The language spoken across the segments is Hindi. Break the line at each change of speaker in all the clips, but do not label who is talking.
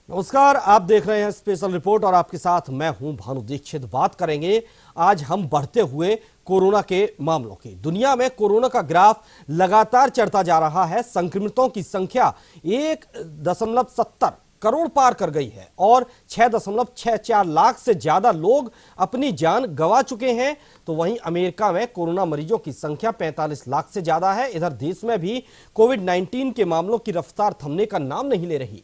नमस्कार, आप देख रहे हैं स्पेशल रिपोर्ट और आपके साथ मैं हूं भानु दीक्षित। बात करेंगे आज हम बढ़ते हुए कोरोना के मामलों की। दुनिया में कोरोना का ग्राफ लगातार चढ़ता जा रहा है। संक्रमितों की संख्या 1.70 करोड़ पार कर गई है और 6.64 लाख से ज्यादा लोग अपनी जान गंवा चुके हैं। तो वहीं अमेरिका में कोरोना मरीजों की संख्या 45 लाख से ज्यादा है। इधर देश में भी कोविड-19 के मामलों की रफ्तार थमने का नाम नहीं ले रही।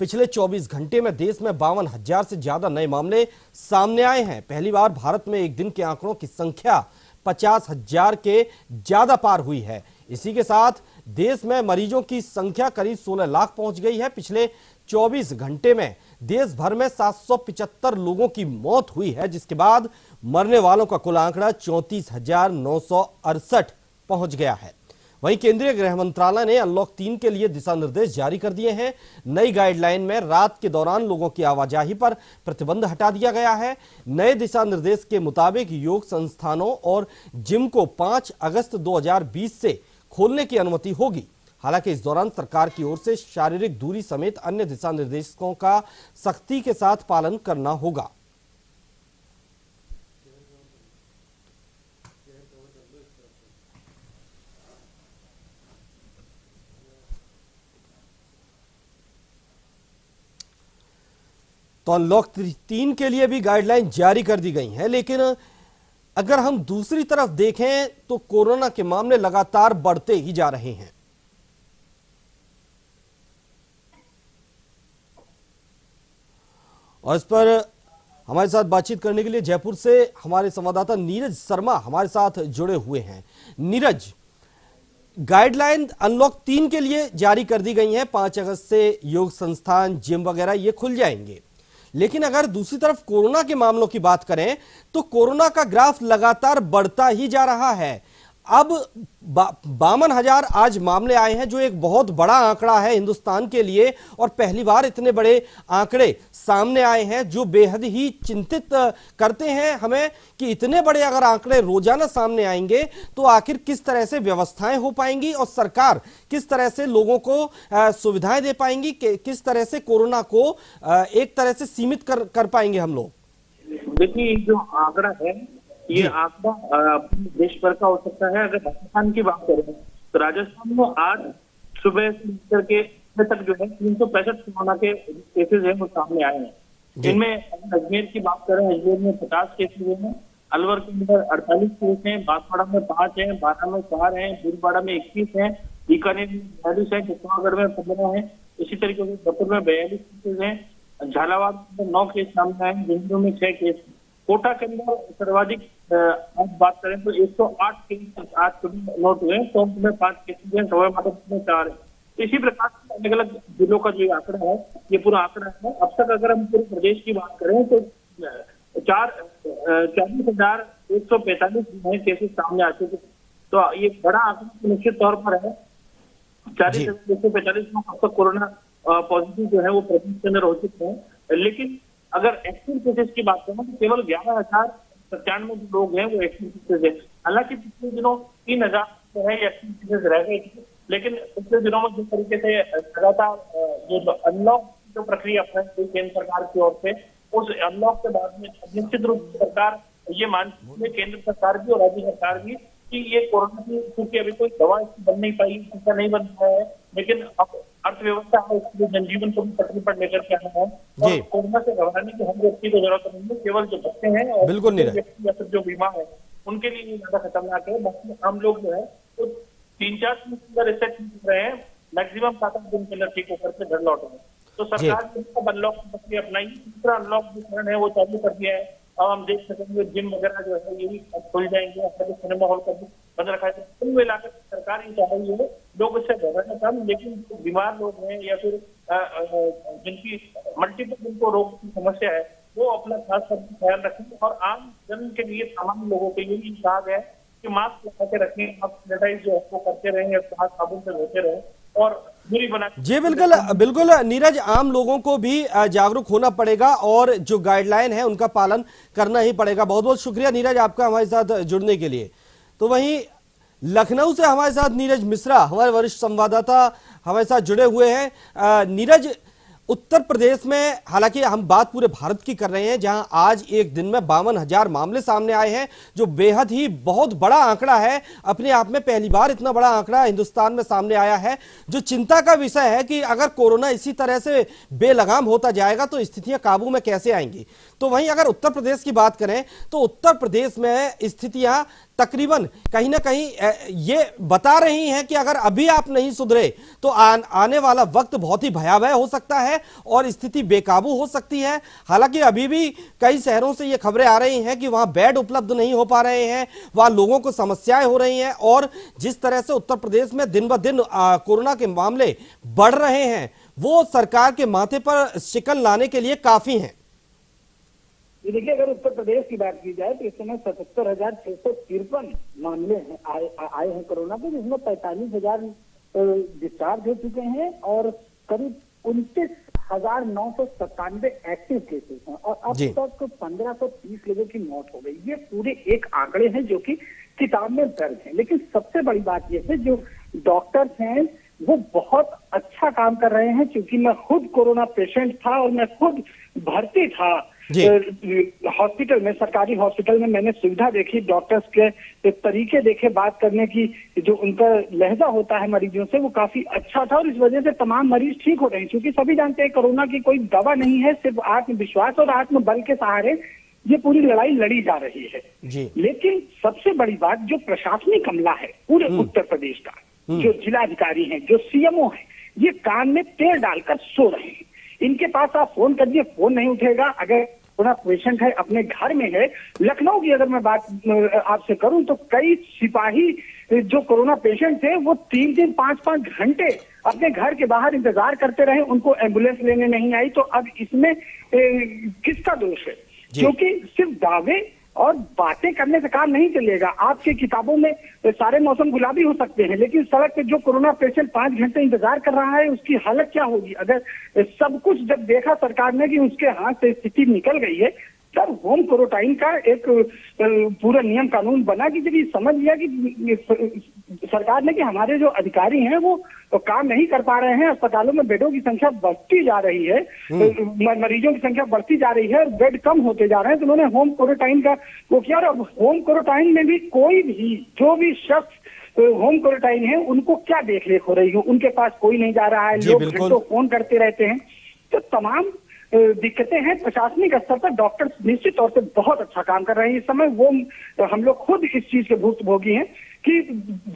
पिछले 24 घंटे में देश में 52,000 से ज्यादा नए मामले सामने आए हैं। पहली बार भारत में एक दिन के आंकड़ों की संख्या 50,000 के ज्यादा पार हुई है। इसी के साथ देश में मरीजों की संख्या करीब 16 लाख पहुंच गई है। पिछले 24 घंटे में देश भर में 775 लोगों की मौत हुई है, जिसके बाद मरने वालों का कुल आंकड़ा 34,968 पहुंच गया है। वहीं केंद्रीय गृह मंत्रालय ने अनलॉक 3 के लिए दिशा निर्देश जारी कर दिए हैं। नई गाइडलाइन में रात के दौरान लोगों की आवाजाही पर प्रतिबंध हटा दिया गया है। नए दिशा निर्देश के मुताबिक योग संस्थानों और जिम को 5 अगस्त 2020 से खोलने की अनुमति होगी। हालांकि इस दौरान सरकार की ओर से शारीरिक दूरी समेत अन्य दिशा निर्देशों का सख्ती के साथ पालन करना होगा। तो अनलॉक 3 के लिए भी गाइडलाइन जारी कर दी गई है, लेकिन अगर हम दूसरी तरफ देखें तो कोरोना के मामले लगातार बढ़ते ही जा रहे हैं। और इस पर हमारे साथ बातचीत करने के लिए जयपुर से हमारे संवाददाता नीरज शर्मा हमारे साथ जुड़े हुए हैं। नीरज, गाइडलाइन अनलॉक 3 के लिए जारी कर दी गई है। 5 अगस्त से योग संस्थान, जिम वगैरह ये खुल जाएंगे, लेकिन अगर दूसरी तरफ कोरोना के मामलों की बात करें तो कोरोना का ग्राफ लगातार बढ़ता ही जा रहा है। अब 52,000 आज मामले आए हैं, जो एक बहुत बड़ा आंकड़ा है हिंदुस्तान के लिए, और पहली बार इतने बड़े आंकड़े सामने आए हैं, जो बेहद ही चिंतित करते हैं हमें कि इतने बड़े अगर आंकड़े रोजाना सामने आएंगे तो आखिर किस तरह से व्यवस्थाएं हो पाएंगी और सरकार किस तरह से लोगों को सुविधाएं दे पाएंगी, किस तरह से कोरोना को एक तरह से सीमित कर पाएंगे हम लोग।
देखिए, जो आंकड़ा है ये आंकड़ा देश भर का हो सकता है। अगर राजस्थान की बात करें तो राजस्थान में आज सुबह से लेकर के तक जो है 365 कोरोना के केसेज हैं वो सामने आए हैं। इनमें अजमेर की बात करें, अजमेर में 50 केसेज हैं, अलवर के अंदर 48 केस हैं, बांसवाड़ा में 5 हैं, बारा में 4 हैं, भीलवाड़ा में 21 हैं, बीकानेर में 42 है, चित्तौड़गढ़ में 15 है, इसी तरीके से जयपुर में 42 केसेज हैं, झालावाड़ में 9 केस सामने आए, झुंझुनू में 6 केस, कोटा के अंदर सर्वाधिक आज बात करें तो 108 केस आज सुबह नोट हुए, तो में 5 केसेज हैं, सवाई माधोपुर में 4 है। इसी प्रकार से अलग अलग जिलों का जो आंकड़ा है ये पूरा आंकड़ा है। अब तक अगर हम पूरे प्रदेश की बात करें तो 40,145 केसेज सामने आ चुके, तो ये बड़ा आंकड़ा निश्चित तौर पर है। 40,145 लोग अब तक कोरोना पॉजिटिव जो है वो प्रदेश के अंदर हो चुके हैं। लेकिन अगर एक्टिव केसेस की बात करें तो केवल 11,097 लोग हैं वो एक्टिव केसेस है। हालांकि पिछले दिनों 3,000 जो है एक्टिव केसेस रह गए थे, लेकिन पिछले दिनों में जिस तरीके से लगातार जो अनलॉक जो प्रक्रिया अपनाई केंद्र सरकार की ओर से, उस अनलॉक के बाद में निश्चित रूप से सरकार ये मानती है, केंद्र सरकार भी और राज्य सरकार भी, कि ये कोरोना की क्योंकि अभी कोई दवा बन नहीं पाई, टीका नहीं बन पाया है, लेकिन अब अर्थव्यवस्था है उसके लिए जनजीवन को भी पटरी पर लेकर के आना है। और कोरोना से घबराने की हम व्यक्ति को जरूरत नहीं है, केवल जो बच्चे हैं और व्यक्ति या फिर जो बीमार है उनके लिए ज्यादा खतरनाक है। बाकी हम लोग जो है तो 3-4 दिन के अंदर ऐसे ठीक रहे हैं, मैक्सिमम 7-8 दिन के अंदर ठीक होकर के घर लौट रहे हैं। तो सरकार ने अनलॉक की प्रक्रिया अपनाई, दूसरा अनलॉक जो चरण है वो चालू कर दिया है। अब हम देख सकेंगे जिम वगैरह जो है ये भी खुल जाएंगे, सिनेमा हॉल का भी बंद रखा है। कुल मिलाकर सरकार ये चाह रही है लोग इससे घबराना कम, लेकिन बीमार लोग हैं या फिर जिनकी मल्टीपल जिनको रोग की समस्या है वो अपना खास करके ख्याल रखें। और आम जन के लिए, सामान्य लोगों के लिए कहा गया है कि मास्क लगा के रखें, आप सैनिटाइज जो है वो करते रहें, हाथ साबुन से धोते रहें और दूरी बना। जी
बिल्कुल बिल्कुल नीरज, आम लोगों को भी जागरूक होना पड़ेगा और जो गाइडलाइन है उनका पालन करना ही पड़ेगा। बहुत बहुत शुक्रिया नीरज आपका हमारे साथ जुड़ने के लिए। तो वहीं लखनऊ से हमारे साथ नीरज मिश्रा, हमारे वरिष्ठ संवाददाता हमारे साथ जुड़े हुए हैं। नीरज, उत्तर प्रदेश में, हालांकि हम बात पूरे भारत की कर रहे हैं, जहां आज एक दिन में 52,000 मामले सामने आए हैं, जो बेहद ही बहुत बड़ा आंकड़ा है। अपने आप में पहली बार इतना बड़ा आंकड़ा हिंदुस्तान में सामने आया है। जो चिंता का विषय है कि अगर कोरोना इसी तरह से बेलगाम होता जाएगा तो स्थितियां काबू में कैसे आएंगी। तो वहीं अगर उत्तर प्रदेश की बात करें तो उत्तर प्रदेश में स्थितियां तकरीबन कहीं ना कहीं ये बता रही हैं कि अगर अभी आप नहीं सुधरे तो आने वाला वक्त बहुत ही भयावह हो सकता है और स्थिति बेकाबू हो सकती है। हालांकि अभी भी कई शहरों से ये खबरें आ रही हैं कि वहां बेड उपलब्ध नहीं हो पा रहे हैं, वहां लोगों को समस्याएं हो रही हैं और जिस तरह से उत्तर प्रदेश में दिन ब दिन कोरोना के मामले बढ़ रहे हैं वो सरकार के माथे पर शिकन लाने के लिए काफी हैं।
देखिए, अगर उत्तर प्रदेश की बात की जाए तो इस समय 77,653 मामले आए हैं कोरोना के, जिसमें 45,000 डिस्चार्ज हो चुके हैं और करीब 29,997 एक्टिव केसेस हैं और अब तक 1,530 लोगों की मौत हो गई। ये पूरे एक आंकड़े हैं जो कि किताब में दर्ज है। लेकिन सबसे बड़ी बात यह है, जो डॉक्टर्स हैं वो बहुत अच्छा काम कर रहे हैं। क्योंकि मैं खुद कोरोना पेशेंट था और मैं खुद भर्ती था हॉस्पिटल में, सरकारी हॉस्पिटल में। मैंने सुविधा देखी, डॉक्टर्स के तरीके देखे बात करने की, जो उनका लहजा होता है मरीजों से वो काफी अच्छा था और इस वजह से तमाम मरीज ठीक हो रहे हैं। क्योंकि सभी जानते हैं कोरोना की कोई दवा नहीं है, सिर्फ आत्मविश्वास और आत्मबल के सहारे ये पूरी लड़ाई लड़ी जा रही है जी। लेकिन सबसे बड़ी बात, जो प्रशासनिक अमला है पूरे उत्तर प्रदेश का, जो जिलाधिकारी हैं, जो सीएमओ हैं, ये कान में तेल डालकर सो रहे हैं। इनके पास आप फोन कर दिए, फोन नहीं उठेगा। अगर कोरोना पेशेंट है, अपने घर में है, लखनऊ की अगर मैं बात आपसे करूं तो कई सिपाही जो कोरोना पेशेंट थे वो 3-3, 5-5 घंटे अपने घर के बाहर इंतजार करते रहे, उनको एम्बुलेंस लेने नहीं आई। तो अब इसमें किसका दोष है? क्योंकि सिर्फ दावे और बातें करने से काम नहीं चलेगा। आपके किताबों में सारे मौसम गुलाबी हो सकते हैं, लेकिन सड़क पे जो कोरोना पेशेंट 5 घंटे इंतजार कर रहा है उसकी हालत क्या होगी? अगर सब कुछ जब देखा सरकार ने कि उसके हाथ से स्थिति निकल गई है, तब होम क्वारंटाइन का एक पूरा नियम कानून बना कि जब ये समझ लिया कि सरकार ने कि हमारे जो अधिकारी हैं वो तो काम नहीं कर पा रहे हैं, अस्पतालों में बेडों की संख्या बढ़ती जा रही है, मरीजों की संख्या बढ़ती जा रही है और बेड कम होते जा रहे हैं, तो उन्होंने होम क्वारंटाइन का वो किया। और होम क्वारंटाइन में भी कोई भी जो भी शख्स होम क्वारंटाइन है उनको क्या देख रेख हो रही है? उनके पास कोई नहीं जा रहा है, लोग घंटों फोन करते रहते हैं। तो तमाम दिक्कतें हैं। प्रशासनिक स्तर पर डॉक्टर निश्चित तौर से बहुत अच्छा काम कर रहे हैं इस समय। वो हम लोग खुद इस चीज के भुक्तभोगी हैं कि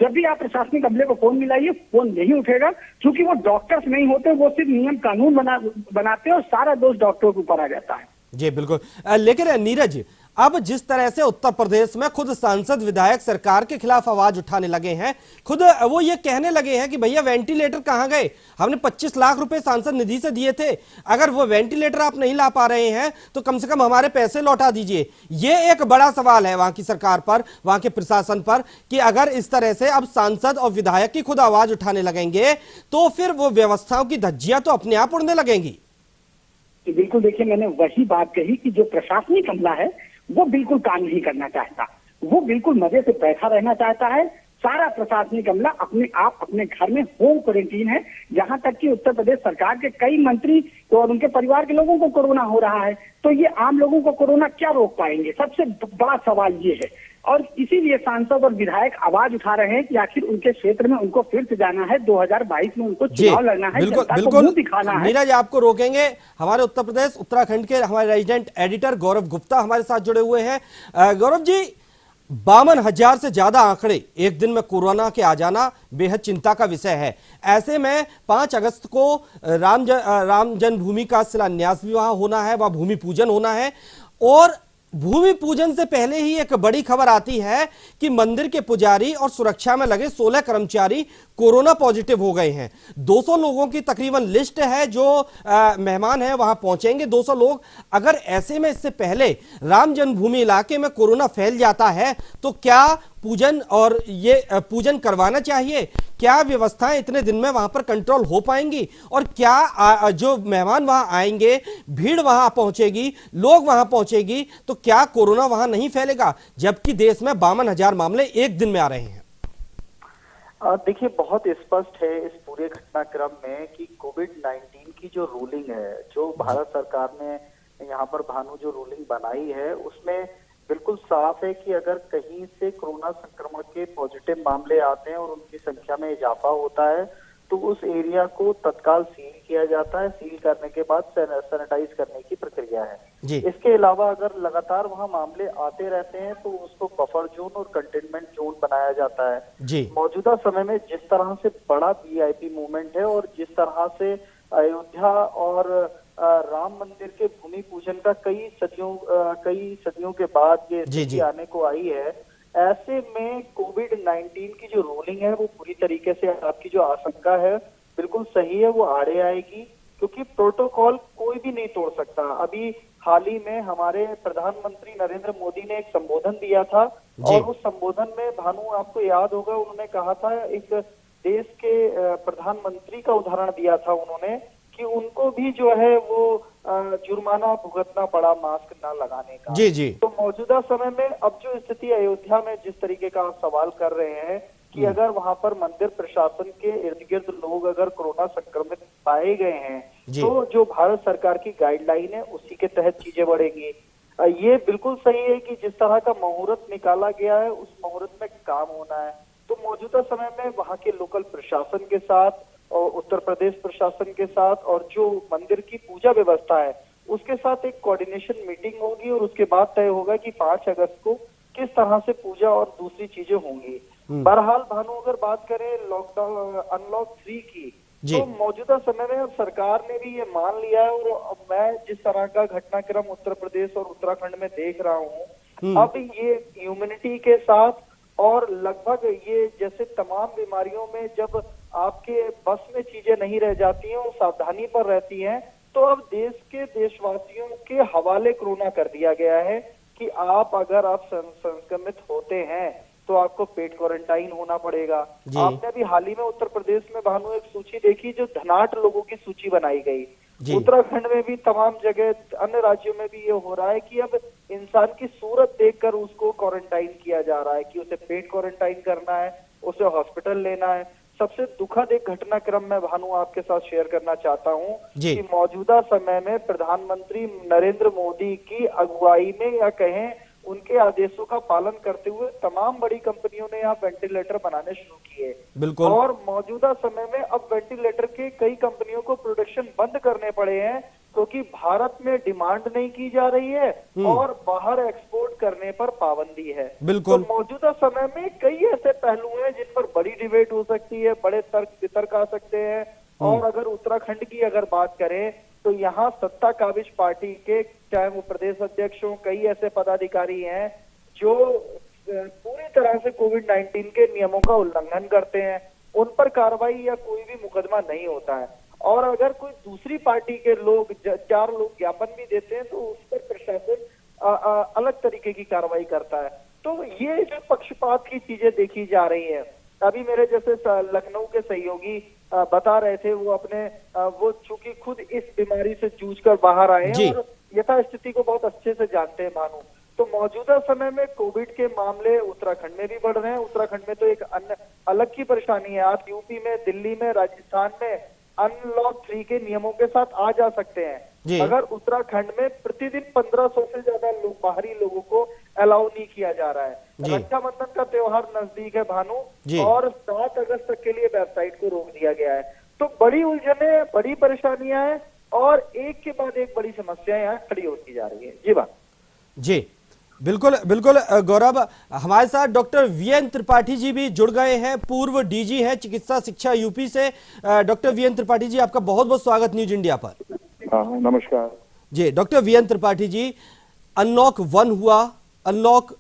जब भी आप प्रशासनिक अमले को फोन मिलाइए, फोन नहीं उठेगा, क्योंकि वो डॉक्टर्स नहीं होते, वो सिर्फ नियम कानून बनाते हैं और सारा दोष डॉक्टरों के ऊपर आ जाता है।
जी बिल्कुल। लेकिन नीरज, अब जिस तरह से उत्तर प्रदेश में खुद सांसद विधायक सरकार के खिलाफ आवाज उठाने लगे हैं, खुद वो ये कहने लगे हैं कि भैया वेंटिलेटर कहां गए? हमने 25 लाख रुपए सांसद निधि से दिए थे, अगर वो वेंटिलेटर आप नहीं ला पा रहे हैं तो कम से कम हमारे पैसे लौटा दीजिए। ये एक बड़ा सवाल है वहां की सरकार पर, वहां के प्रशासन पर, कि अगर इस तरह से अब सांसद और विधायक की खुद आवाज उठाने लगेंगे तो फिर वो व्यवस्थाओं की धज्जियां तो अपने आप उड़ने लगेंगी।
बिल्कुल, देखिए, मैंने वही बात कही कि जो प्रशासनिक अमला है वो बिल्कुल काम नहीं करना चाहता, वो बिल्कुल मजे से बैठा रहना चाहता है। सारा प्रशासनिक अमला अपने आप अपने घर में होम क्वारंटीन है। यहाँ तक कि उत्तर प्रदेश सरकार के कई मंत्री और उनके परिवार के लोगों को कोरोना हो रहा है, तो ये आम लोगों को कोरोना क्या रोक पाएंगे? सबसे बड़ा सवाल ये है। और इसीलिए सांसद और विधायक आवाज उठा रहे हैं कि आखिर उनके क्षेत्र में उनको फिर से जाना है, 2022 में उनको चुनाव लड़ना है,
बिल्कुल
दिखाना है।
नीरज, आपको रोकेंगे। हमारे उत्तर प्रदेश उत्तराखंड के हमारे रेजिडेंट एडिटर गौरव गुप्ता हमारे साथ जुड़े हुए हैं। गौरव जी, 52,000 से ज्यादा आंकड़े एक दिन में कोरोना के आ जाना बेहद चिंता का विषय है। ऐसे में 5 अगस्त को राम जन्मभूमि का शिलान्यास भी वहां होना है, वहां भूमि पूजन होना है और भूमि पूजन से पहले ही एक बड़ी खबर आती है कि मंदिर के पुजारी और सुरक्षा में लगे 16 कर्मचारी कोरोना पॉजिटिव हो गए हैं। 200 लोगों की तकरीबन लिस्ट है जो मेहमान हैं वहां पहुंचेंगे, 200 लोग। अगर ऐसे में इससे पहले राम जन्मभूमि इलाके में कोरोना फैल जाता है तो क्या पूजन और ये पूजन करवाना चाहिए? क्या व्यवस्थाएं इतने दिन में वहां पर कंट्रोल हो पाएंगी? और क्या जो मेहमान वहां आएंगे, भीड़ वहां पहुंचेगी, लोग वहां पहुंचेगी, तो क्या कोरोना वहां नहीं फैलेगा? जबकि देश में 52,000 मामले एक दिन में आ रहे हैं।
देखिए, बहुत स्पष्ट है इस पूरे घटनाक्रम में कि कोविड-19 की जो रूलिंग है, जो भारत सरकार ने यहाँ पर भानु जो रूलिंग बनाई है, उसमें बिल्कुल साफ है कि अगर कहीं से कोरोना संक्रमण के पॉजिटिव मामले आते हैं और उनकी संख्या में इजाफा होता है, तो उस एरिया को तत्काल सील किया जाता है। सील करने के बाद सैनिटाइज करने की प्रक्रिया है।
जी।
इसके अलावा अगर लगातार वहाँ मामले आते रहते हैं तो उसको बफर जोन और कंटेनमेंट जोन बनाया जाता है।
जी।
मौजूदा समय में जिस तरह से बड़ा वीआईपी मूवमेंट है और जिस तरह से अयोध्या और राम मंदिर के भूमि पूजन का कई सदियों के बाद ये स्थिति आने को आई है, ऐसे में कोविड-19 की जो रूलिंग है वो पूरी तरीके से आपकी जो आशंका है बिल्कुल सही है, वो आड़े आएगी, क्योंकि प्रोटोकॉल कोई भी नहीं तोड़ सकता। अभी हाल ही में हमारे प्रधानमंत्री नरेंद्र मोदी ने एक संबोधन दिया था और उस संबोधन में भानु आपको याद होगा उन्होंने कहा था, एक देश के प्रधानमंत्री का उदाहरण दिया था उन्होंने कि उनको भी जो है वो जुर्माना भुगतना पड़ा मास्क ना लगाने का।
जी जी।
तो मौजूदा समय में अब जो स्थिति अयोध्या में जिस तरीके का आप सवाल कर रहे हैं कि अगर वहां पर मंदिर प्रशासन के इर्द गिर्द लोग अगर कोरोना संक्रमित पाए गए हैं तो जो भारत सरकार की गाइडलाइन है उसी के तहत चीजें बढ़ेंगी। ये बिल्कुल सही है कि जिस तरह का मुहूर्त निकाला गया है उस मुहूर्त में काम होना है। तो मौजूदा समय में वहां के लोकल प्रशासन के साथ और उत्तर प्रदेश प्रशासन के साथ और जो मंदिर की पूजा व्यवस्था है उसके साथ एक कोऑर्डिनेशन मीटिंग होगी और उसके बाद तय होगा कि 5 अगस्त को किस तरह से पूजा और दूसरी चीजें होंगी। बहरहाल भानु अगर बात करें लॉकडाउन अनलॉक 3 की, तो मौजूदा समय में अब सरकार ने भी ये मान लिया है और अब मैं जिस तरह का घटनाक्रम उत्तर प्रदेश और उत्तराखंड में देख रहा हूँ, अब ये इम्यूनिटी के साथ और लगभग ये जैसे तमाम बीमारियों में जब आपके बस में चीजें नहीं रह जाती हैं और सावधानी पर रहती हैं, तो अब देश के देशवासियों के हवाले कोरोना कर दिया गया है कि अगर आप संक्रमित होते हैं तो आपको पेड क्वारंटाइन होना पड़ेगा। आपने अभी हाल ही में उत्तर प्रदेश में भानु एक सूची देखी जो धनाढ़ लोगों की सूची बनाई गई। उत्तराखंड में भी तमाम जगह अन्य राज्यों में भी ये हो रहा है कि अब इंसान की सूरत देखकर उसको क्वारंटाइन किया जा रहा है कि उसे पेड क्वारंटाइन करना है, उसे हॉस्पिटल लेना है। सबसे दुखद एक घटनाक्रम मैं भानु आपके साथ शेयर करना चाहता हूं कि मौजूदा समय में प्रधानमंत्री नरेंद्र मोदी की अगुवाई में या कहें उनके आदेशों का पालन करते हुए तमाम बड़ी कंपनियों ने यहाँ वेंटिलेटर बनाने शुरू किए।
बिल्कुल।
और मौजूदा समय में अब वेंटिलेटर के कई कंपनियों को प्रोडक्शन बंद करने पड़े हैं क्योंकि भारत में डिमांड नहीं की जा रही है और बाहर एक्सपोर्ट करने पर पाबंदी है।
बिल्कुल।
तो मौजूदा समय में कई ऐसे पहलू हैं जिन पर बड़ी डिबेट हो सकती है, बड़े तर्क आ सकते हैं। और अगर उत्तराखंड की अगर बात करें तो यहाँ सत्ता काबिज पार्टी के चाहे वो प्रदेश अध्यक्ष हो, कई ऐसे पदाधिकारी हैं जो पूरी तरह से कोविड-19 के नियमों का उल्लंघन करते हैं। उन पर कार्रवाई या कोई भी मुकदमा नहीं होता है और अगर कोई दूसरी पार्टी के लोग 4 लोग ज्ञापन भी देते हैं तो उस पर प्रशासन अलग तरीके की कार्रवाई करता है। तो ये जो पक्षपात की चीजें देखी जा रही है, अभी मेरे जैसे लखनऊ के सहयोगी बता रहे थे वो चूंकि खुद इस बीमारी से जूझकर बाहर आए हैं और यथास्थिति को बहुत अच्छे से जानते हैं मानो। तो मौजूदा समय में कोविड के मामले उत्तराखंड में भी बढ़ रहे हैं। उत्तराखंड में तो एक अन्य अलग की परेशानी है। आप यूपी में, दिल्ली में, राजस्थान में अनलॉक 3 के नियमों के साथ आ जा सकते हैं। अगर उत्तराखंड में प्रतिदिन 1500 से ज्यादा बाहरी लोगों को अलाउ नहीं किया जा रहा है। रक्षाबंधन का त्योहार नजदीक है भानु और 7 अगस्त तक के लिए वेबसाइट को रोक दिया गया है। तो बड़ी उलझने, बड़ी परेशानियां हैं और एक के बाद एक बड़ी समस्याएं यहाँ खड़ी होती जा रही है। जी बात
जी बिल्कुल बिल्कुल। गौरव, हमारे साथ डॉक्टर वीएन त्रिपाठी जी भी जुड़ गए हैं, पूर्व डीजी हैं चिकित्सा शिक्षा यूपी से। डॉक्टर वीएन त्रिपाठी जी, आपका बहुत बहुत स्वागत न्यूज इंडिया पर।
नमस्कार
जी। Doctor VN Tripathi ji, unlock 1 हुआ, अनलॉक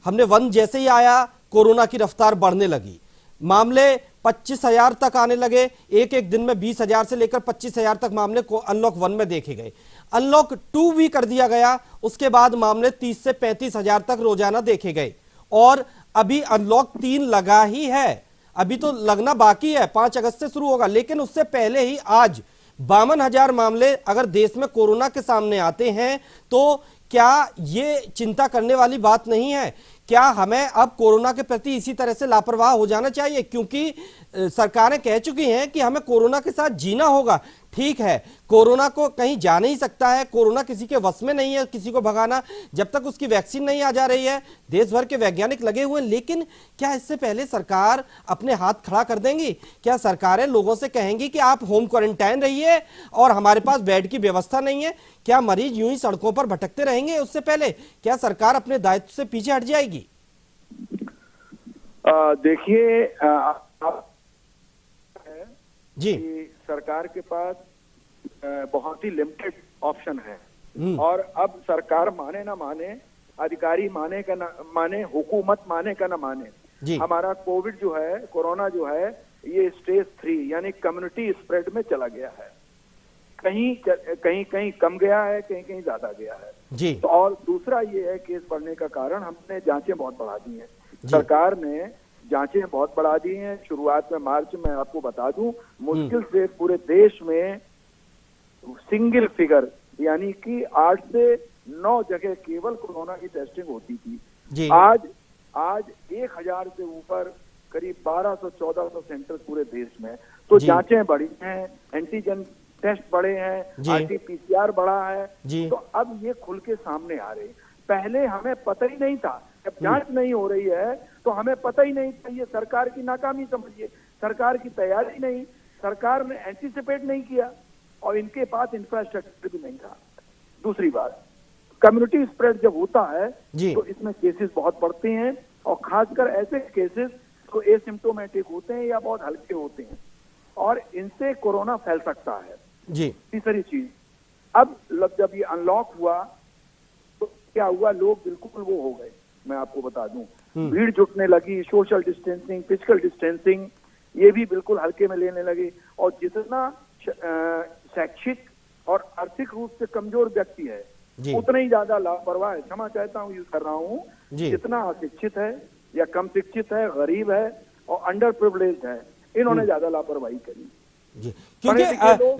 हमने 1 जैसे ही आया कोरोना की रफ्तार बढ़ने लगी, मामले 25,000 तक आने लगे। एक दिन में 20,000 से लेकर 25,000 तक मामले को अनलॉक 1 में देखे गए। अनलॉक 2 भी कर दिया गया, उसके बाद मामले 30 से 35,000 तक रोजाना देखे गए और अभी अनलॉक 3 लगा ही है, अभी तो लगना बाकी है, 5 अगस्त से शुरू होगा। लेकिन उससे पहले ही आज 52,000 मामले अगर देश में कोरोना के सामने आते हैं तो क्या ये चिंता करने वाली बात नहीं है? क्या हमें अब कोरोना के प्रति इसी तरह से लापरवाह हो जाना चाहिए? क्योंकि सरकारें कह चुकी हैं कि हमें कोरोना के साथ जीना होगा। ठीक है, कोरोना को कहीं जा नहीं सकता है, कोरोना किसी के वश में नहीं है किसी को भगाना, जब तक उसकी वैक्सीन नहीं आ जा रही है। देश भर के वैज्ञानिक लगे हुए हैं, लेकिन क्या इससे पहले सरकार अपने हाथ खड़ा कर देंगी? क्या सरकारें लोगों से कहेंगी कि आप होम क्वारंटाइन रहिए और हमारे पास बेड की व्यवस्था नहीं है? क्या मरीज यूं ही सड़कों पर भटकते रहेंगे? उससे पहले क्या सरकार अपने दायित्व से पीछे हट जाएगी?
देखिए,
जी,
कि सरकार के पास बहुत ही लिमिटेड ऑप्शन है और अब सरकार माने ना माने, अधिकारी माने का ना माने, हुकूमत माने का ना माने,
जी।
हमारा कोविड जो है, कोरोना जो है, ये स्टेज 3 यानी कम्युनिटी स्प्रेड में चला गया है। कहीं कहीं कहीं कम गया है, कहीं कहीं ज्यादा गया है
जी।
तो और दूसरा ये है, केस बढ़ने का कारण हमने जांचें बहुत बढ़ा दी हैं। सरकार ने जांचें बहुत बढ़ा दी हैं। शुरुआत में मार्च में आपको बता दूं, मुश्किल से पूरे देश में सिंगल फिगर यानी कि 8 से 9 जगह केवल कोरोना की टेस्टिंग होती थी।
जी।
आज 1000 से ऊपर करीब 1200-1400 सेंटर पूरे देश में। तो
जी।
जांचें बढ़ी हैं, एंटीजन टेस्ट बढ़े हैं,
जी।
RT-PCR बढ़ा है।
जी।
तो अब ये खुल के सामने आ रहे। पहले हमें पता ही नहीं था, जब जांच नहीं हो रही है तो हमें पता ही नहीं था। ये सरकार की नाकामी समझिए, सरकार की तैयारी नहीं, सरकार ने एंटीसिपेट नहीं किया और इनके पास इंफ्रास्ट्रक्चर भी नहीं था। दूसरी बात, कम्युनिटी स्प्रेड जब होता है
जी।
तो इसमें केसेस बहुत बढ़ते हैं और खासकर ऐसे केसेस जो एसिम्प्टोमेटिक होते हैं या बहुत हल्के होते हैं और इनसे कोरोना फैल सकता है।
जी।
तीसरी चीज, अब जब ये अनलॉक हुआ तो क्या हुआ, लोग बिल्कुल वो हो गए। मैं आपको बता दूं, भीड़ जुटने लगी, सोशल डिस्टेंसिंग, फिजिकल डिस्टेंसिंग ये भी बिल्कुल हल्के में लेने लगे और जितना शैक्षिक और आर्थिक रूप से कमजोर व्यक्ति है
जी।
उतना ही ज्यादा लापरवाह है। क्षमा चाहता हूँ, यूज कर रहा हूँ,
जी।
जितना अशिक्षित है या कम शिक्षित है, गरीब है और अंडर प्रिविलेज्ड है, इन्होंने ज्यादा लापरवाही करी।
जी, क्योंकि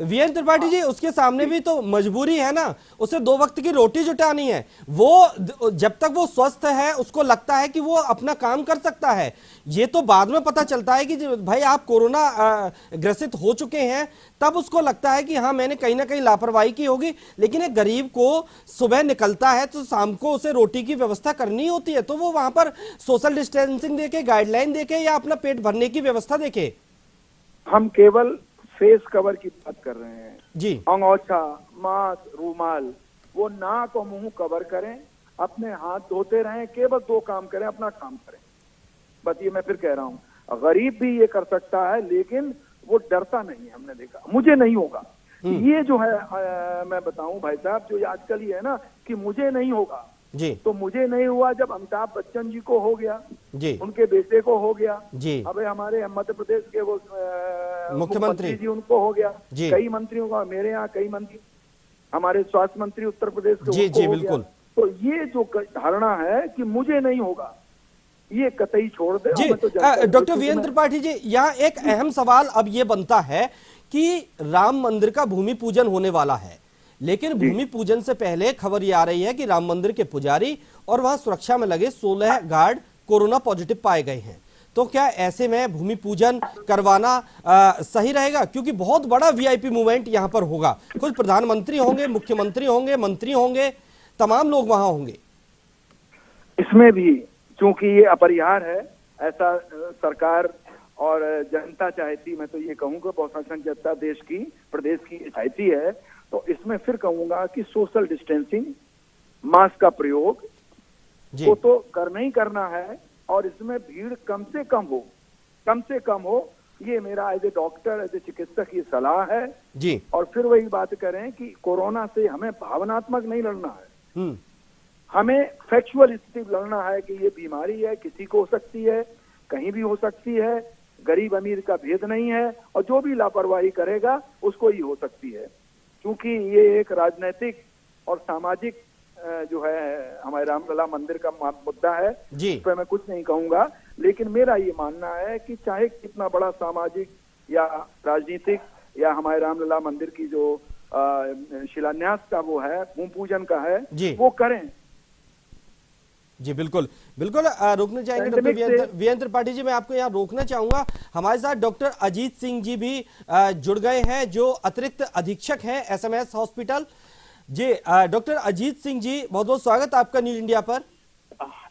वीरेंद्र त्रिपाठी जी, उसके सामने भी तो मजबूरी है ना, उसे 2 वक्त की रोटी जुटानी है। वो जब तक वो स्वस्थ है उसको लगता है कि वो अपना काम कर सकता है। ये तो बाद में पता चलता है कि भाई आप कोरोना ग्रसित हो चुके हैं, तब उसको लगता है कि हाँ मैंने कहीं ना कहीं लापरवाही की होगी। लेकिन एक गरीब को सुबह निकलता है तो शाम को उसे रोटी की व्यवस्था करनी होती है, तो वो वहां पर सोशल डिस्टेंसिंग देके, गाइडलाइन देके या अपना पेट भरने की व्यवस्था देखे।
हम केवल फेस कवर की बात कर रहे हैं
जी।
अंगोछा, मास्क, रूमाल, वो नाक और मुंह कवर करें, अपने हाथ धोते रहें, केवल 2 काम करें, अपना काम करें। बस ये मैं फिर कह रहा हूँ, गरीब भी ये कर सकता है लेकिन वो डरता नहीं है। हमने देखा, मुझे नहीं होगा ये जो है मैं बताऊं भाई साहब, जो आजकल ये है ना कि मुझे नहीं होगा
जी।
तो मुझे नहीं हुआ, जब अमिताभ बच्चन जी को हो गया,
जी।
उनके बेटे को हो गया,
जी।
अबे हमारे मध्य प्रदेश के वो
मुख्यमंत्री
जी उनको हो गया,
जी।
कई मंत्रियों का, मेरे यहाँ कई मंत्री, हमारे स्वास्थ्य मंत्री उत्तर प्रदेश के
जी,
उनको
जी,
हो
बिल्कुल।
गया। तो ये जो धारणा है कि मुझे नहीं होगा, ये कतई छोड़ दे।
जी। डॉक्टर वीरेंद्र त्रिपाठी जी, यहाँ एक अहम सवाल अब ये बनता है कि राम मंदिर का भूमि पूजन होने वाला है, लेकिन भूमि पूजन से पहले खबर ये आ रही है कि राम मंदिर के पुजारी और वहां सुरक्षा में लगे 16 गार्ड कोरोना पॉजिटिव पाए गए हैं। तो क्या ऐसे में भूमि पूजन करवाना सही रहेगा? क्योंकि बहुत बड़ा वीआईपी मूवमेंट यहां पर होगा, कुछ प्रधानमंत्री होंगे, मुख्यमंत्री होंगे, मंत्री होंगे, तमाम लोग वहां होंगे।
इसमें भी चूंकि ये अपरिहार्य है, ऐसा सरकार और जनता चाहती, मैं तो ये कहूंगा बहुसंख्यक जनता देश की, प्रदेश की चाहती है, तो इसमें फिर कहूंगा कि सोशल डिस्टेंसिंग, मास्क का प्रयोग वो तो करना ही करना है और इसमें भीड़ कम से कम हो, ये मेरा as a doctor, as a चिकित्सक ये सलाह है
जी।
और फिर वही बात करें कि कोरोना से हमें भावनात्मक नहीं लड़ना है, हमें फैक्चुअल स्थिति लड़ना है कि ये बीमारी है, किसी को हो सकती है, कहीं भी हो सकती है, गरीब अमीर का भेद नहीं है और जो भी लापरवाही करेगा उसको ही हो सकती है। क्योंकि ये एक राजनीतिक और सामाजिक जो है हमारे रामलला मंदिर का मुद्दा है, इस पर मैं कुछ नहीं कहूंगा, लेकिन मेरा ये मानना है कि चाहे कितना बड़ा सामाजिक या राजनीतिक या हमारे रामलला मंदिर की जो शिलान्यास का वो है, भूमि पूजन का है,
जी।
वो करें।
जी बिल्कुल बिल्कुल, रुकना चाहेंगे डॉक्टर
Pandemic से-
वीरेंद्र त्रिपाठी जी। मैं आपको यहाँ रोकना चाहूंगा, हमारे साथ डॉक्टर अजीत सिंह जी भी जुड़ गए हैं, जो अतिरिक्त अधीक्षक हैं एसएमएस हॉस्पिटल। जी डॉक्टर अजीत सिंह जी, बहुत बहुत स्वागत आपका न्यूज इंडिया पर।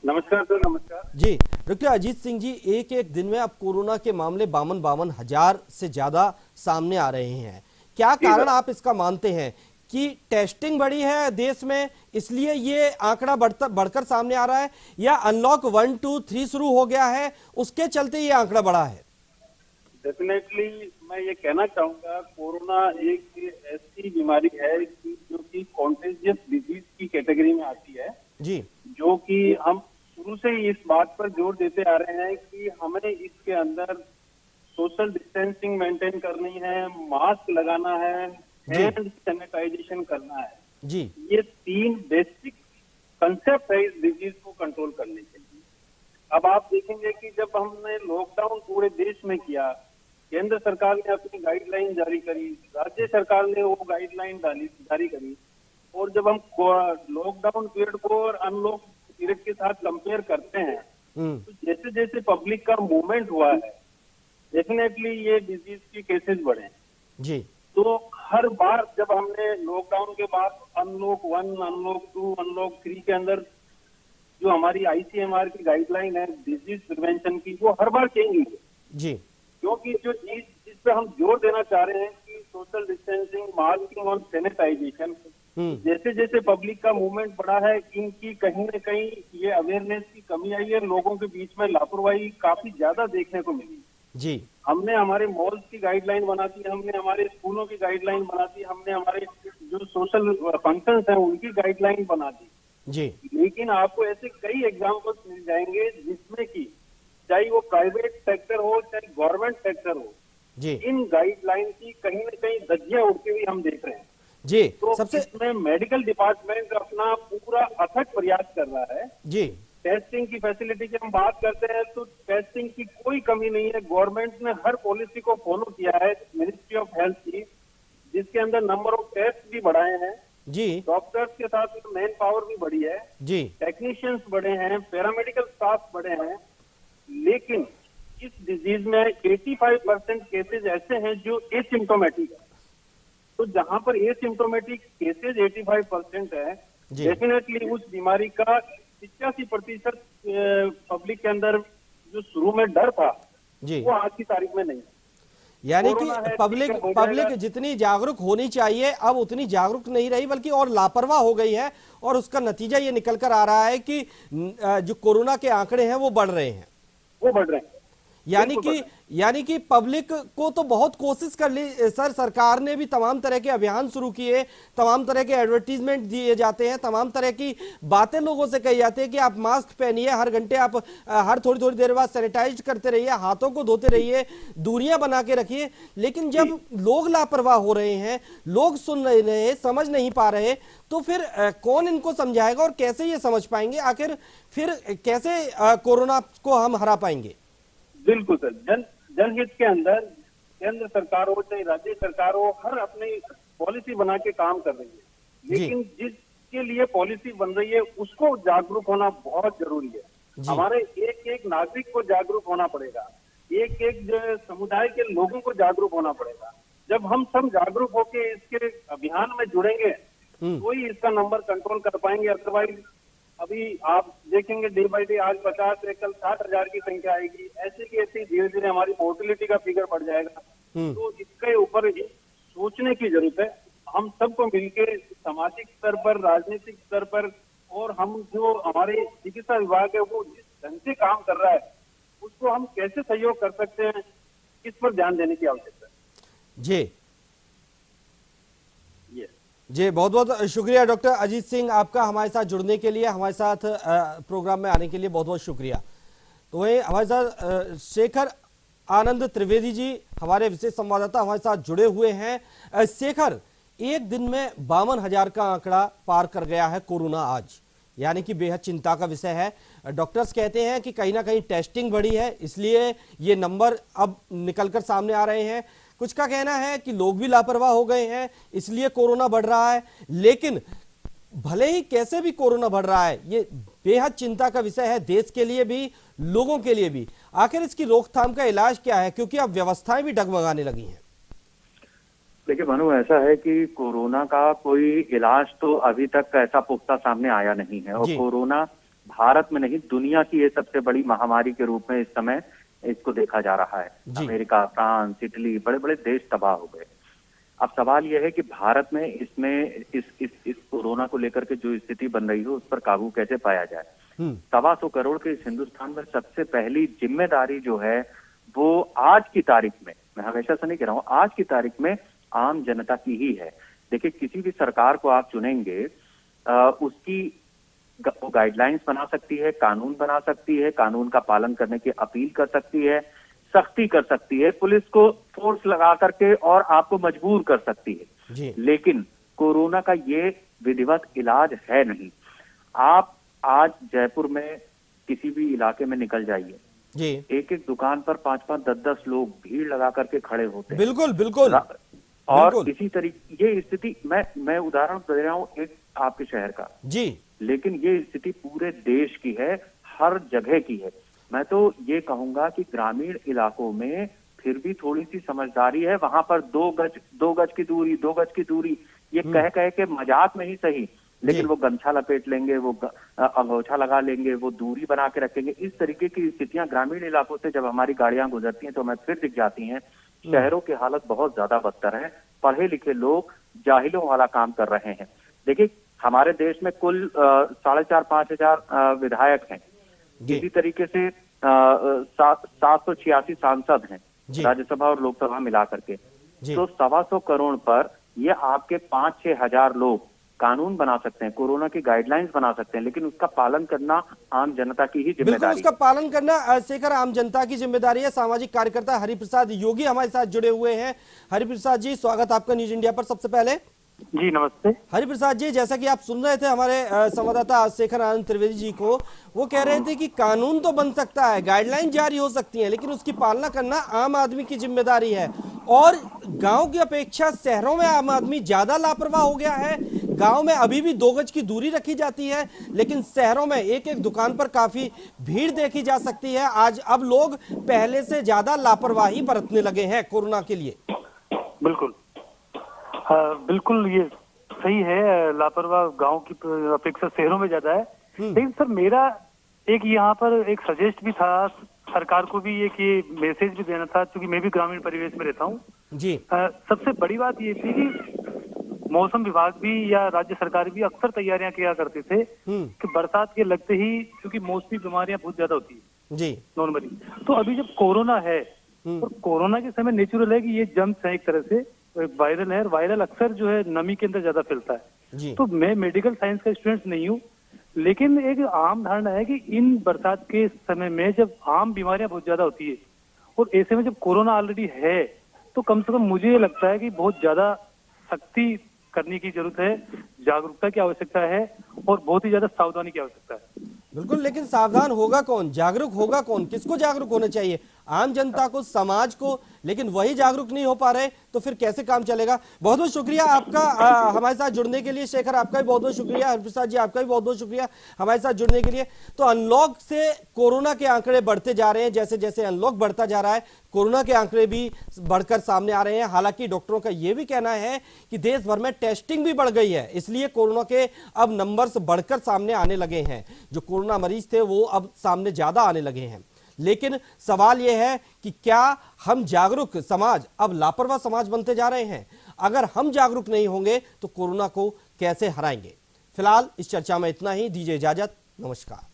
नमस्कार सर, नमस्कार
जी डॉक्टर अजीत सिंह जी, एक एक दिन में अब कोरोना के मामले 52 हजार से ज्यादा सामने आ रहे हैं। क्या कारण आप इसका मानते हैं कि टेस्टिंग बढ़ी है देश में इसलिए ये आंकड़ा बढ़कर सामने आ रहा है, या अनलॉक 1, 2, 3 शुरू हो गया है उसके चलते ये आंकड़ा बढ़ा है?
डेफिनेटली मैं ये कहना चाहूंगा, कोरोना एक ऐसी बीमारी है जो कि कॉन्टेजियस डिजीज की कैटेगरी में आती है,
जी
जो कि हम शुरू से ही इस बात पर जोर देते आ रहे हैं कि हमें इसके अंदर सोशल डिस्टेंसिंग मेंटेन करनी है, मास्क लगाना है, हैंड सैनिटाइजेशन करना है।
जी
ये 3 बेसिक कंसेप्ट है इस डिजीज को कंट्रोल करने के लिए। अब आप देखेंगे कि जब हमने लॉकडाउन पूरे देश में किया, केंद्र सरकार ने अपनी गाइडलाइन जारी करी, राज्य सरकार ने वो गाइडलाइन जारी करी, और जब हम लॉकडाउन पीरियड को और अनलॉक पीरियड के साथ कंपेयर करते हैं, तो जैसे जैसे पब्लिक का मूवमेंट हुआ है, डेफिनेटली ये डिजीज के केसेस बढ़े।
जी
तो हर बार जब हमने लॉकडाउन के बाद अनलॉक 1, अनलॉक 2, अनलॉक 3 के अंदर जो हमारी आईसीएमआर की गाइडलाइन है डिजीज प्रिवेंशन की, वो हर बार चेंज हुई है।
जी
क्योंकि जो चीज जिस पे हम जोर देना चाह रहे हैं कि सोशल डिस्टेंसिंग, मास्किंग और सैनिटाइजेशन, जैसे जैसे पब्लिक का मूवमेंट बढ़ा है, इनकी कहीं न कहीं ये अवेयरनेस की कमी आई है, लोगों के बीच में लापरवाही काफी ज्यादा देखने को मिली।
जी
हमने हमारे मॉल्स की गाइडलाइन बना दी, हमने हमारे स्कूलों की गाइडलाइन बना दी, हमने हमारे जो सोशल फंक्शंस हैं उनकी गाइडलाइन बना दी।
जी
लेकिन आपको ऐसे कई एग्जाम्पल्स मिल जाएंगे जिसमें कि चाहे वो प्राइवेट सेक्टर हो चाहे गवर्नमेंट सेक्टर हो,
जी
इन गाइडलाइन की कहीं न कहीं धज्जियां उड़ती हुई हम देख रहे हैं।
जी
तो
सबसे
इसमें मेडिकल डिपार्टमेंट अपना पूरा अथक प्रयास कर रहा है।
जी
टेस्टिंग की फैसिलिटी की हम बात करते हैं तो टेस्टिंग की कोई कमी नहीं है। गवर्नमेंट ने हर पॉलिसी को फॉलो किया है, मिनिस्ट्री ऑफ हेल्थ की, जिसके अंदर नंबर ऑफ टेस्ट भी बढ़ाए हैं,
जी
डॉक्टर्स के साथ मैन पावर भी बढ़ी है,
जी
टेक्नीशियंस बढ़े हैं, पैरामेडिकल स्टाफ बढ़े हैं। लेकिन इस डिजीज में 85% केसेज ऐसे हैं जो एसिम्टोमेटिक है। तो जहां पर एसिम्टोमेटिक केसेज 85% है,
जी।
डेफिनेटली उस बीमारी का 85% पब्लिक के अंदर जो शुरू में डर था,
जी
वो आज की तारीख में नहीं है।
यानी कि
कोरोना है,
पब्लिक
ठीक है, हो जाएगा।
जितनी जागरूक होनी चाहिए अब उतनी जागरूक नहीं रही, बल्कि और लापरवाह हो गई है, और उसका नतीजा ये निकल कर आ रहा है कि जो कोरोना के आंकड़े हैं वो बढ़ रहे हैं।
वो बढ़ रहे हैं।
यानी कि पब्लिक को तो बहुत कोशिश कर ली सर, सरकार ने भी तमाम तरह के अभियान शुरू किए, तमाम तरह के एडवर्टीजमेंट दिए जाते हैं, तमाम तरह की बातें लोगों से कही जाती है कि आप मास्क पहनिए, हर घंटे आप हर थोड़ी थोड़ी देर बाद सैनिटाइज करते रहिए, हाथों को धोते रहिए, दूरियां बना के रखिए। लेकिन जब लोग लापरवाह हो रहे हैं, लोग सुन नहीं रहे, समझ नहीं पा रहे, तो फिर कौन इनको समझाएगा और कैसे ये समझ पाएंगे? आखिर फिर कैसे कोरोना को हम हरा पाएंगे?
बिल्कुल सर, जनहित के अंदर केंद्र सरकार हो चाहे राज्य सरकार हो, हर अपनी पॉलिसी बना के काम कर रही है। लेकिन जिसके लिए पॉलिसी बन रही है उसको जागरूक होना बहुत जरूरी है। हमारे एक एक नागरिक को जागरूक होना पड़ेगा, एक एक समुदाय के लोगों को जागरूक होना पड़ेगा। जब हम सब जागरूक होकर इसके अभियान में जुड़ेंगे तो ही इसका नंबर कंट्रोल कर पाएंगे। अदरवाइज अभी आप देखेंगे डे बाय डे, आज 50 से कल 60,000 की संख्या आएगी, ऐसे की ऐसे धीरे धीरे हमारी मोर्टिलिटी का फिगर बढ़ जाएगा। तो इसके ऊपर सोचने की जरूरत है। हम सबको मिलकर सामाजिक स्तर पर, राजनीतिक स्तर पर, और हम जो हमारे चिकित्सा विभाग है वो जिस ढंग से काम कर रहा है उसको हम कैसे सहयोग कर सकते हैं, इस पर ध्यान देने की आवश्यकता है।
जी जी, बहुत बहुत शुक्रिया डॉक्टर अजीत सिंह, आपका हमारे साथ जुड़ने के लिए, हमारे साथ प्रोग्राम में आने के लिए बहुत बहुत शुक्रिया। तो वही हमारे साथ शेखर आनंद त्रिवेदी जी, हमारे विशेष संवाददाता, हमारे साथ जुड़े हुए हैं। शेखर, एक दिन में 52,000 का आंकड़ा पार कर गया है कोरोना आज, यानी कि बेहद चिंता का विषय है। डॉक्टर्स कहते हैं कि कहीं ना कहीं टेस्टिंग बढ़ी है, इसलिए ये नंबर अब निकलकर सामने आ रहे हैं। कुछ का कहना है कि लोग भी लापरवाह हो गए हैं, इसलिए कोरोना बढ़ रहा है। लेकिन भले ही कैसे भी कोरोना बढ़ रहा है, ये बेहद चिंता का विषय है, देश के लिए भी, लोगों के लिए भी। आखिर इसकी रोकथाम का इलाज क्या है, क्योंकि अब व्यवस्थाएं भी डगमगाने लगी हैं।
देखिए मनु, ऐसा है कि कोरोना का कोई इलाज तो अभी तक ऐसा पुख्ता सामने आया नहीं है, और कोरोना भारत में नहीं, दुनिया की ये सबसे बड़ी महामारी के रूप में इस समय इसको देखा जा रहा है। अमेरिका, फ्रांस, इटली, बड़े बड़े देश तबाह हो गए। अब सवाल यह है कि भारत में इसमें इस कोरोना को लेकर के जो स्थिति बन रही है उस पर काबू कैसे पाया जाए। 125 करोड़ के इस हिंदुस्तान में सबसे पहली जिम्मेदारी जो है वो आज की तारीख में, मैं हमेशा से नहीं कह रहा हूँ, आज की तारीख में आम जनता की ही है। देखिए, किसी भी सरकार को आप चुनेंगे, उसकी वो गाइडलाइंस बना सकती है, कानून बना सकती है, कानून का पालन करने की अपील कर सकती है, सख्ती कर सकती है, पुलिस को फोर्स लगा करके और आपको मजबूर कर सकती है। लेकिन कोरोना का ये विधिवत इलाज है नहीं। आप आज जयपुर में किसी भी इलाके में निकल जाइए, एक एक दुकान पर 5-5, 10-10 लोग भीड़ लगा करके खड़े होते हैं।
बिल्कुल बिल्कुल।
और इसी तरीके ये स्थिति, मैं उदाहरण दे रहा हूँ एक आपके शहर का जी, लेकिन ये स्थिति पूरे देश की है, हर जगह की है। मैं तो ये कहूंगा कि ग्रामीण इलाकों में फिर भी थोड़ी सी समझदारी है, वहां पर 2 गज की दूरी ये कह के मजाक में ही सही, लेकिन वो गमछा लपेट लेंगे, वो अंगोछा लगा लेंगे, वो दूरी बना के रखेंगे। इस तरीके की स्थितियां ग्रामीण इलाकों से जब हमारी गाड़ियां गुजरती हैं तो हमें फिर दिख जाती हैं। शहरों की हालत बहुत ज्यादा बदतर है। पढ़े लिखे लोग जाहिलों वाला काम कर रहे हैं। देखिए, हमारे देश में कुल 4,500-5,000 विधायक हैं, इसी तरीके से 786 सांसद हैं राज्यसभा और लोकसभा मिला करके। तो 125 करोड़ पर ये आपके 5-6 हजार लोग कानून बना सकते हैं, कोरोना की गाइडलाइंस बना सकते हैं, लेकिन उसका पालन करना आम जनता की ही जिम्मेदारी है।
उसका पालन करना शेखर आम जनता की जिम्मेदारी है। सामाजिक कार्यकर्ता हरिप्रसाद योगी हमारे साथ जुड़े हुए हैं। हरिप्रसाद जी, स्वागत आपका न्यूज इंडिया पर। सबसे पहले
जी नमस्ते।
हरिप्रसाद जी, जैसा कि आप सुन रहे थे हमारे संवाददाता शेखर आनंद त्रिवेदी जी को, वो कह रहे थे कि कानून तो बन सकता है, गाइडलाइन जारी हो सकती है, लेकिन उसकी पालना करना आम आदमी की जिम्मेदारी है। और गांव की अपेक्षा शहरों में आम आदमी ज्यादा लापरवाह हो गया है। गांव में अभी भी 2 गज की दूरी रखी जाती है, लेकिन शहरों में एक एक दुकान पर काफी भीड़ देखी जा सकती है। आज अब लोग पहले से ज्यादा लापरवाही बरतने लगे हैं कोरोना के लिए।
बिल्कुल बिल्कुल ये सही है, लापरवाह गांव की अपेक्षा शहरों में ज्यादा है। लेकिन सर, मेरा एक यहाँ पर एक सजेस्ट भी था सरकार को भी, एक ये मैसेज भी देना था, क्योंकि मैं भी ग्रामीण परिवेश में रहता हूँ जी। सबसे बड़ी बात ये थी कि मौसम विभाग भी या राज्य सरकार भी अक्सर तैयारियां किया करते थे कि बरसात के लगते ही, क्योंकि मौसमी बीमारियां बहुत ज्यादा होती है जी नॉर्मली, तो अभी जब कोरोना है और कोरोना के समय नेचुरल है कि ये जम्स है, एक तरह से वायरल है, वायरल अक्सर जो है नमी के अंदर ज्यादा फैलता है। तो मैं मेडिकल साइंस का स्टूडेंट नहीं हूँ, लेकिन एक आम धारणा है कि इन बरसात के समय में जब आम बीमारियां बहुत ज्यादा होती है और ऐसे में जब कोरोना ऑलरेडी है, तो कम से कम मुझे लगता है कि बहुत ज्यादा सख्ती करने की जरूरत है, जागरूकता की आवश्यकता है और बहुत ही ज्यादा सावधानी की आवश्यकता है।
बिल्कुल, लेकिन सावधान होगा कौन, जागरूक होगा कौन, किसको जागरूक होना चाहिए? आम जनता को, समाज को, लेकिन वही जागरूक नहीं हो पा रहे तो फिर कैसे काम चलेगा। बहुत बहुत शुक्रिया आपका हमारे साथ जुड़ने के लिए। शेखर, आपका भी बहुत बहुत शुक्रिया। हरिप्रसाद जी, आपका भी बहुत बहुत शुक्रिया हमारे साथ जुड़ने के लिए। तो अनलॉक से कोरोना के आंकड़े बढ़ते जा रहे हैं, जैसे जैसे अनलॉक बढ़ता जा रहा है कोरोना के आंकड़े भी बढ़कर सामने आ रहे हैं। हालांकि डॉक्टरों का यह भी कहना है कि देश भर में टेस्टिंग भी बढ़ गई है, इसलिए कोरोना के अब नंबर्स बढ़कर सामने आने लगे हैं। जो कोरोना मरीज थे वो अब सामने ज्यादा आने लगे हैं। लेकिन सवाल यह है कि क्या हम जागरूक समाज अब लापरवाह समाज बनते जा रहे हैं? अगर हम जागरूक नहीं होंगे तो कोरोना को कैसे हराएंगे? फिलहाल इस चर्चा में इतना ही। दीजिए इजाजत, नमस्कार।